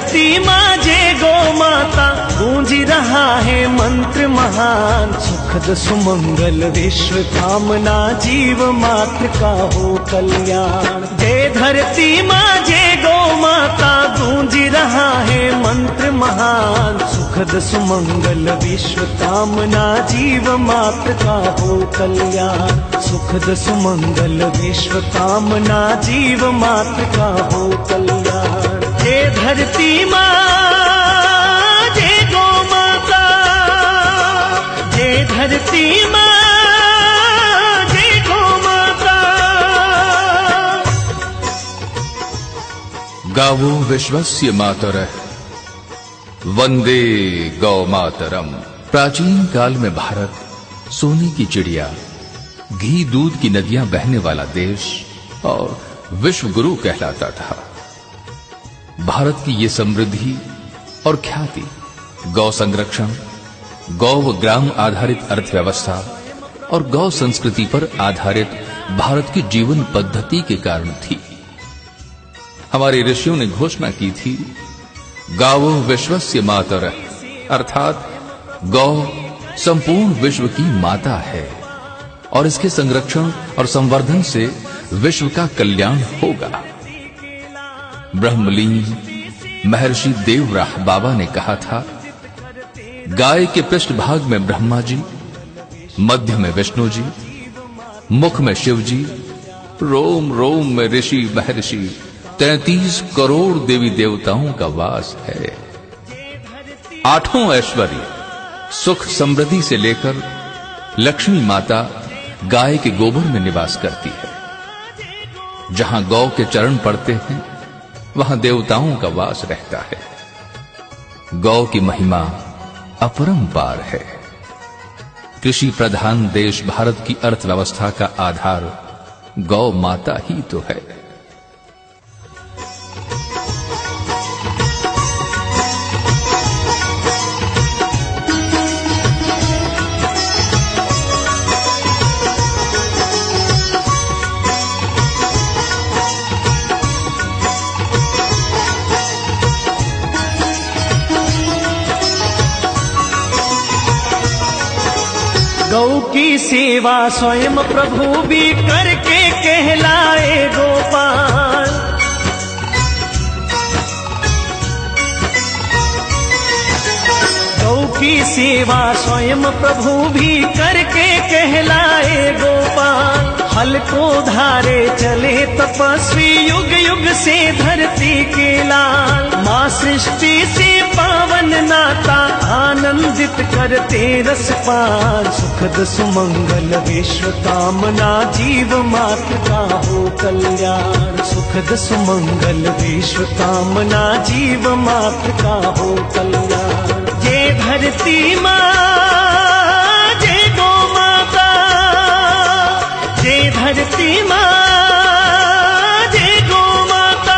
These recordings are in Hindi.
धरती माँ जय गौ माता, गूंज रहा है मंत्र महान। सुखद सुमंगल विश्व कामना, जीव मात्र का हो कल्याण। जय धरती माँ जय गौ माता, गूंज रहा है मंत्र महान। सुखद सुमंगल विश्व कामना, जीव मात्र का हो कल्याण। सुखद सुमंगल विश्व कामना, जीव मात्र का हो कल्याण। जय धरती माँ जय गौ माता, जय धरती माँ जय गौ माता। गावो विश्वस्य मातरः, वंदे गौ मातरम। प्राचीन काल में भारत सोने की चिड़िया, घी दूध की नदियां बहने वाला देश और विश्व गुरु कहलाता था। भारत की ये समृद्धि और ख्याति गौ संरक्षण, गौ व ग्राम आधारित अर्थव्यवस्था और गौ संस्कृति पर आधारित भारत की जीवन पद्धति के कारण थी। हमारे ऋषियों ने घोषणा की थी, गावो विश्वस्य मातरः, अर्थात गौ संपूर्ण विश्व की माता है और इसके संरक्षण और संवर्धन से विश्व का कल्याण होगा। ब्रह्मलीन महर्षि देवराह बाबा ने कहा था, गाय के पृष्ठभाग में ब्रह्मा जी, मध्य में विष्णु जी, मुख में शिव जी, रोम रोम में ऋषि महर्षि, 33 करोड़ देवी देवताओं का वास है। आठों ऐश्वर्य सुख समृद्धि से लेकर लक्ष्मी माता गाय के गोबर में निवास करती है। जहां गौ के चरण पड़ते हैं वहां देवताओं का वास रहता है। गौ की महिमा अपरंपार है। कृषि प्रधान देश भारत की अर्थव्यवस्था का आधार गौ माता ही तो है। गौ की सेवा स्वयं प्रभु भी करके कहलाए गोपाल। गौ की सेवा स्वयं प्रभु भी करके कहलाए गोपाल। हल को धारे चले तपस्वी, युग युग से धरती के लाल। माँ सृष्टि से पावन नाता, आनंदित करते रसपान। सुखद सुमंगल विश्व कामना, जीव मात्र का हो कल्याण। सुखद सुमंगल विश्व कामना, जीव मात्र का हो कल्याण। जय धरती माँ जय गौ माता, जय धरती माँ जय गौ माता।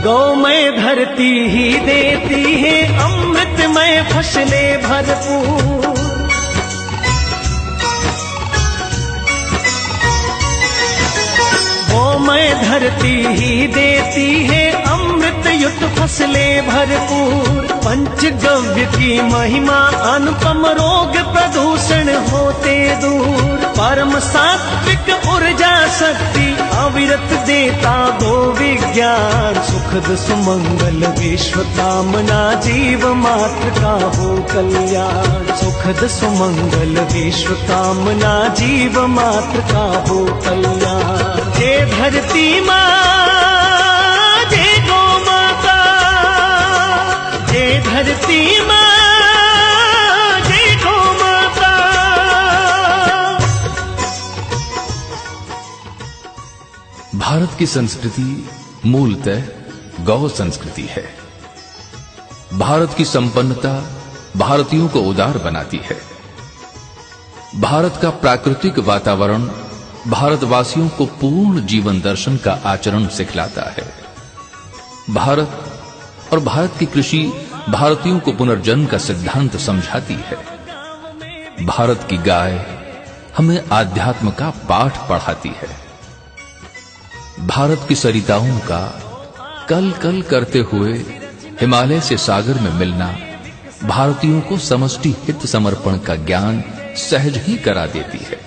गौमय धरती ही देती है अमृतमय फसलें भरपूर। गौमय धरती ही देती है अमृतयुक्त फसलें भरपूर। पंचगव्य की महिमा अनुपम, रोग प्रदूषण होते दूर। परम सात्विक ऊर्जा शक्ति, अविरत देता गो विज्ञान। सुखद सुमंगल विश्व कामना, जीव मात्र का हो कल्याण। सुखद सुमंगल विश्व कामना, जीव मात्र का हो कल्याण। जय धरती माँ जय गौ माता, जय धरती माँ जय गौ माता। भारत की संस्कृति मूलतः गौ संस्कृति है। भारत की संपन्नता भारतीयों को उदार बनाती है। भारत का प्राकृतिक वातावरण भारतवासियों को पूर्ण जीवन दर्शन का आचरण सिखलाता है। भारत और भारत की कृषि भारतीयों को पुनर्जन्म का सिद्धांत समझाती है। भारत की गाय हमें आध्यात्म का पाठ पढ़ाती है। भारत की सरिताओं का कल कल करते हुए हिमालय से सागर में मिलना भारतीयों को समष्टि हित समर्पण का ज्ञान सहज ही करा देती है।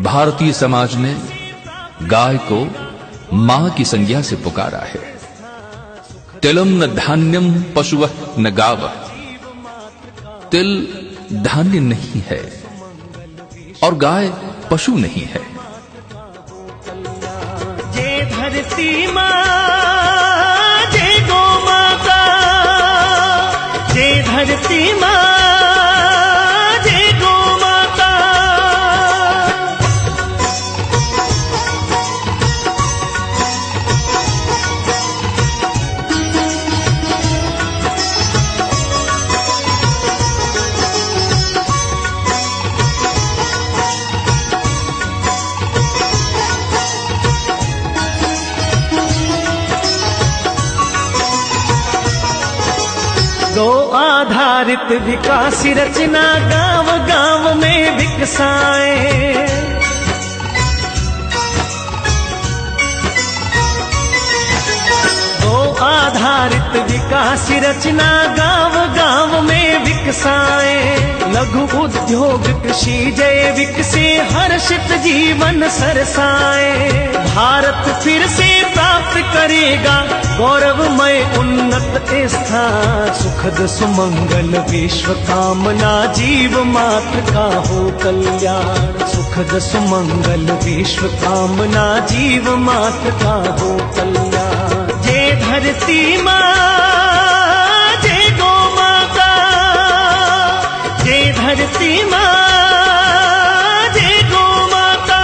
भारतीय समाज ने गाय को मां की संज्ञा से पुकारा है। तिलम न धान्यम पशुवः न गावः। तिल धान्य नहीं है और गाय पशु नहीं है। जय धरती मां, जय गौ माता, जय धरती मां, जय गौ माता। गौ आधारित विकास रचना गांव गांव में विकसाए। गौ आधारित विकास रचना गांव गांव में विकसाए। लघु उद्योग कृषि जैविक से हर्षित जीवन सरसाए। भारत फिर से प्राप्त करेगा गौरवमय उन्नत स्थान। सुखद सुमंगल विश्व कामना जीव मात्र का हो कल्याण। सुखद सुमंगल विश्व कामना जीव मात्र का हो कल्याण। जय धरती मां, जय गौ माता, जय धरती मां, जय गौ माता।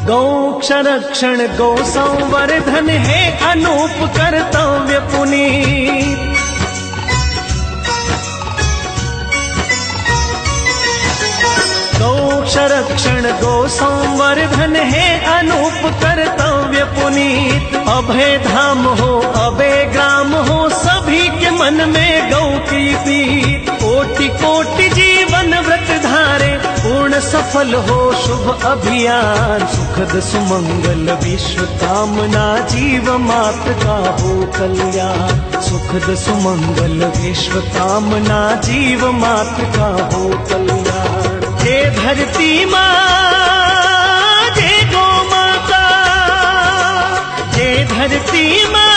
गौ संरक्षण गौ संवर्धन है अनूप कर्तव्य पुनीत। गौ संरक्षण गौ संवर्धन है अनूप कर्तव्य पुनीत। अभय धाम हो अभय ग्राम हो सभी के मन में गौ की प्रीत। कोटि कोटि जीवन व्रत धारे पूर्ण सफल हो शुभ अभियान। सुखद सुमंगल विश्व कामना जीव मात्र का हो कल्याण। सुखद सुमंगल विश्व कामना जीव मात्र का हो कल्याण। जय धरती मां, जय गौ माता, जय धरती मां,